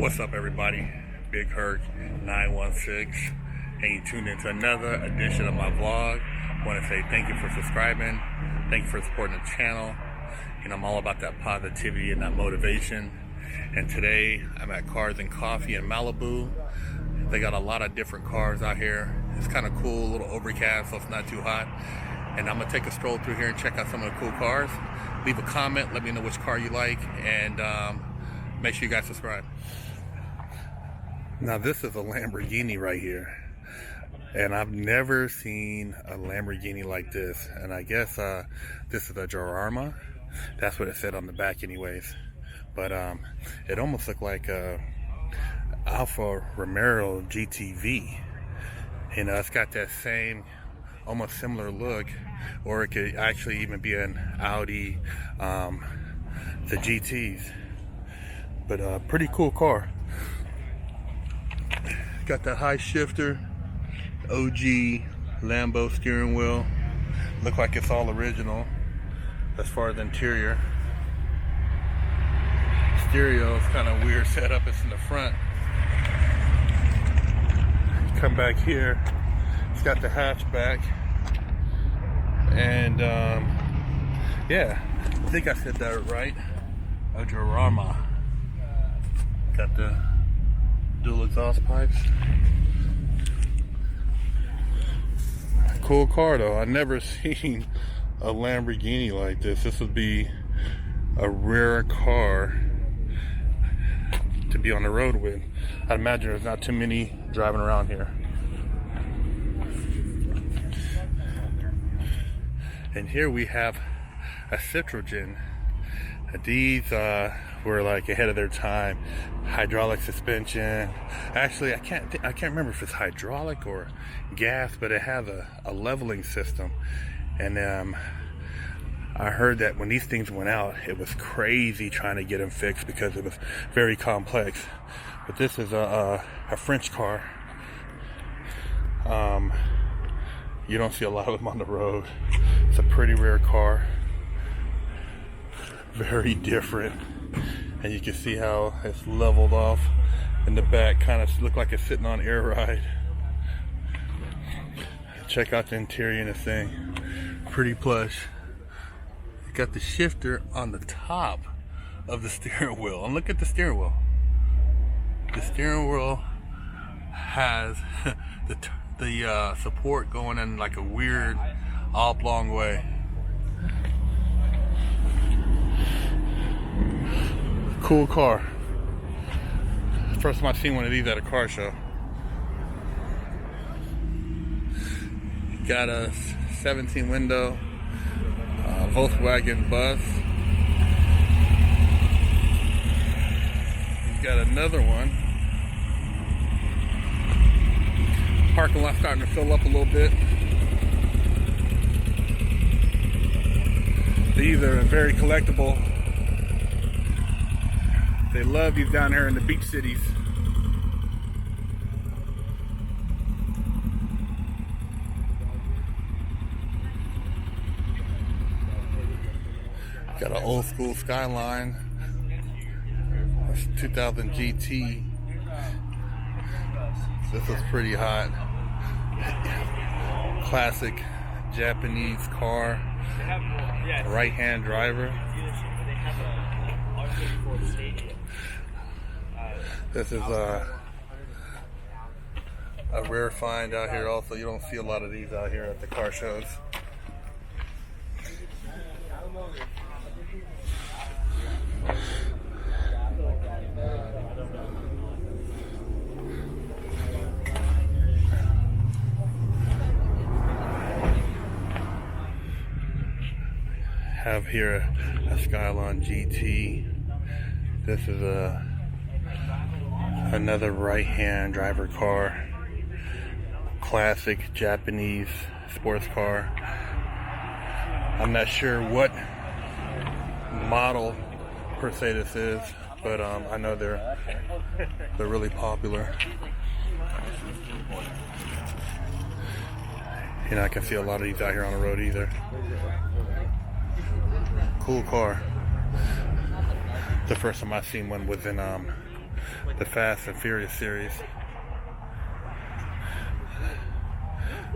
What's up, everybody? Big Herc 916, and you tuned into another edition of my vlog. I want to say thank you for subscribing, thank you for supporting the channel. I'm all about that positivity and that motivation. And today I'm at Cars and Coffee in Malibu. They got a lot of different cars out here. It's kind of cool, a little overcast, so it's not too hot. And I'm gonna take a stroll through here and check out some of the cool cars. Leave a comment, let me know which car you like, and make sure you guys subscribe. Now this is a Lamborghini right here, and I've never seen a Lamborghini like this. And I guess this is a Jarama. That's what it said on the back anyways. But it almost looked like a Alfa Romeo GTV. It's got that same almost similar look, or it could actually even be an Audi, the GTs. But pretty cool car. Got that high shifter, OG Lambo steering wheel. Look like it's all original as far as interior. Stereo is kind of weird setup. It's in the front. Come back here. It's got the hatchback, and yeah, I think I said that right. A Jarama. Got the dual exhaust pipes. Cool car though. I've never seen a Lamborghini like this. This would be a rare car to be on the road with. I'd imagine there's not too many driving around here. And here we have a Citroen. These were like ahead of their time. Hydraulic suspension. Actually, I can't remember if it's hydraulic or gas, but it has a leveling system. And I heard that when these things went out, it was crazy trying to get them fixed because it was very complex. But this is a French car. You don't see a lot of them on the road. It's a pretty rare car. Very different. And you can see how it's leveled off in the back. Kind of look like it's sitting on air ride. Check out the interior in this thing. Pretty plush. Got the shifter on the top of the steering wheel. And look at the steering wheel. The steering wheel has the support going in like a weird oblong way. Cool car. First time I've seen one of these at a car show. Got a 17 window Volkswagen bus. He's got another one. Parking lot starting to fill up a little bit. These are very collectible. They love these down here in the beach cities. Got an old school Skyline. That's 2000 GT. This is pretty hot. Classic Japanese car. Right-hand driver. This is a rare find out here also. You don't see a lot of these out here at the car shows. Have here a Skyline GT. This is another right-hand driver car. Classic Japanese sports car. I'm not sure what model per se this is, but I know they're really popular. I can see a lot of these out here on the road either. Cool car. The first time I seen one was in the Fast and Furious series.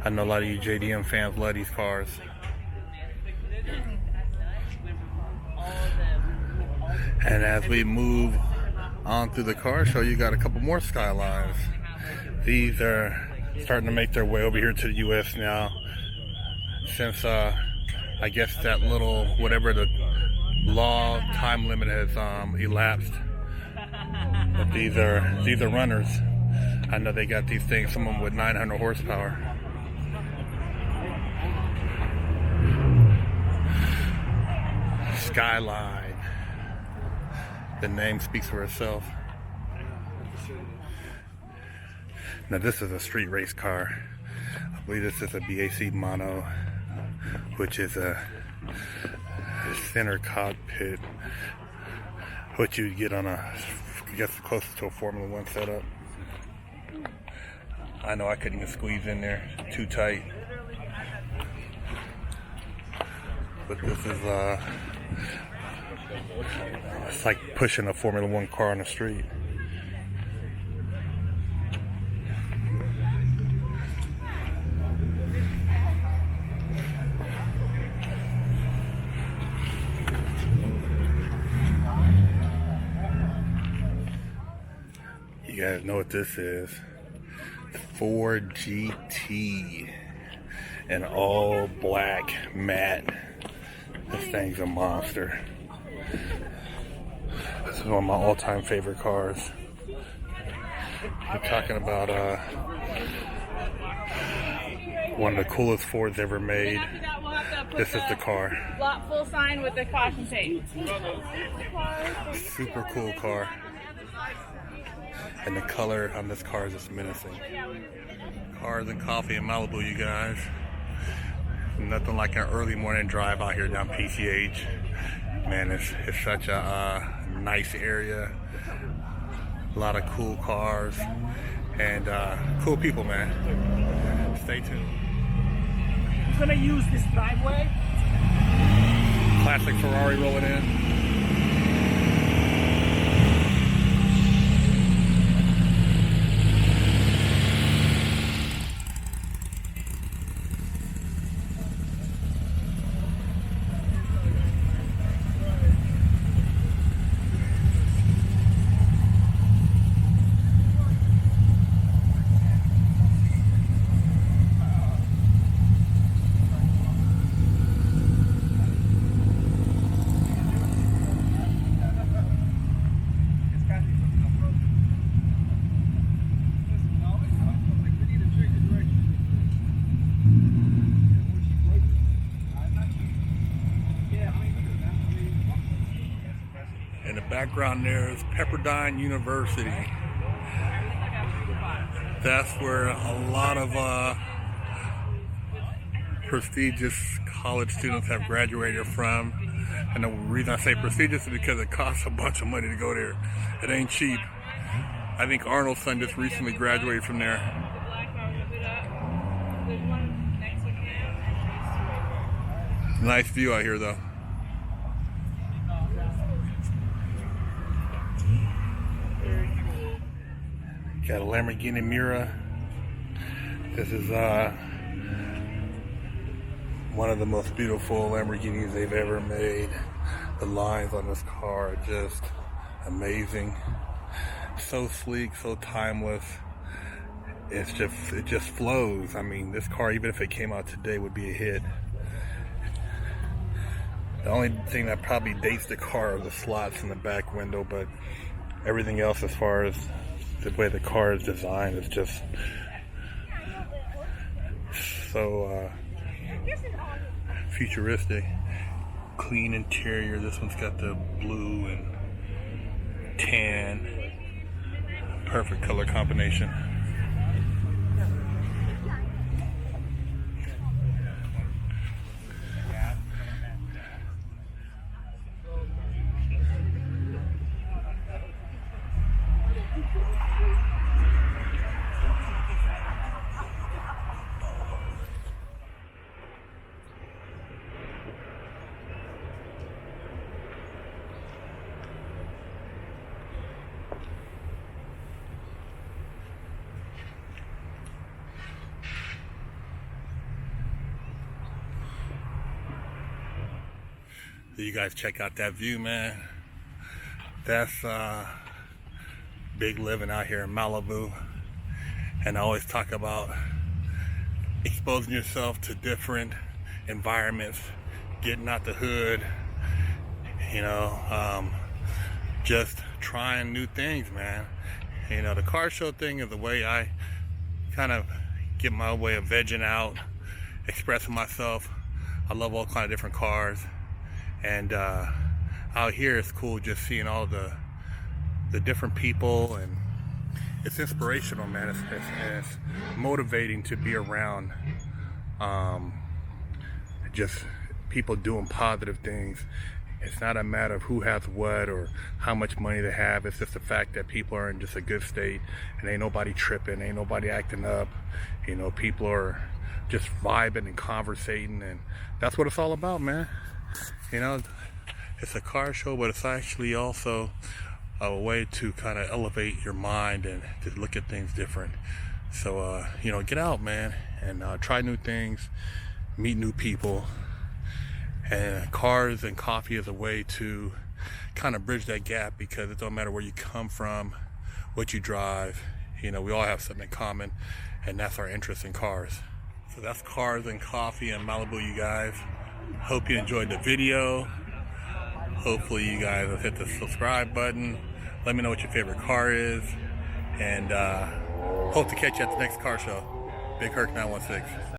I know a lot of you JDM fans love these cars. And as we move on through the car show, you got a couple more Skylines. These are starting to make their way over here to the U.S. now, since I guess that little whatever the law time limit has elapsed. But these are runners. I know they got these things, some of them with 900 horsepower. Skyline. The name speaks for itself. Now this is a street race car. I believe this is a BAC mono, which is a center cockpit, what you'd get on I guess closest to a Formula One setup. I know I couldn't even squeeze in there, too tight. But this is it's like pushing a Formula One car on the street. You guys know what this is. Ford GT. An all black matte. This thing's a monster. This is one of my all-time favorite cars. We're talking about one of the coolest Fords ever made. This is the car. Lot full sign with the caution tape. Super cool car. And the color on this car is just menacing. Cars and coffee in Malibu, you guys. Nothing like an early morning drive out here down PCH. Man, it's such a nice area. A lot of cool cars and cool people, man. Stay tuned. I'm gonna use this driveway. Classic Ferrari rolling in. In the background there is Pepperdine University. That's where a lot of prestigious college students have graduated from. And the reason I say prestigious is because it costs a bunch of money to go there. It ain't cheap. I think Arnold's son just recently graduated from there. Nice view out here though. Got a Lamborghini Miura. This is one of the most beautiful Lamborghinis they've ever made. The lines on this car are just amazing. So sleek, so timeless. It just flows. I mean, this car, even if it came out today, would be a hit. The only thing that probably dates the car are the slots in the back window, but everything else as far as the way the car is designed is just so futuristic. Clean interior. This one's got the blue and tan. Perfect color combination. You guys check out that view, man. That's big living out here in Malibu. And I always talk about exposing yourself to different environments, getting out the hood, you know, just trying new things, man. You know, the car show thing is the way I kind of get my way of vegging out, expressing myself. I love all kind of different cars, and out here it's cool just seeing all the different people, and it's inspirational, man. It's motivating to be around just people doing positive things. It's not a matter of who has what or how much money they have. It's just the fact that people are in just a good state and ain't nobody tripping, ain't nobody acting up. You know, people are just vibing and conversating, and that's what it's all about, man. You know, it's a car show, but it's actually also a way to kind of elevate your mind and to look at things different. So, you know, get out, man, and try new things, meet new people. And cars and coffee is a way to kind of bridge that gap, because it don't matter where you come from, what you drive. You know, we all have something in common, and that's our interest in cars. So that's Cars and Coffee in Malibu, you guys. Hope you enjoyed the video. Hopefully you guys will hit the subscribe button. Let me know what your favorite car is. And hope to catch you at the next car show. Big Herc 916.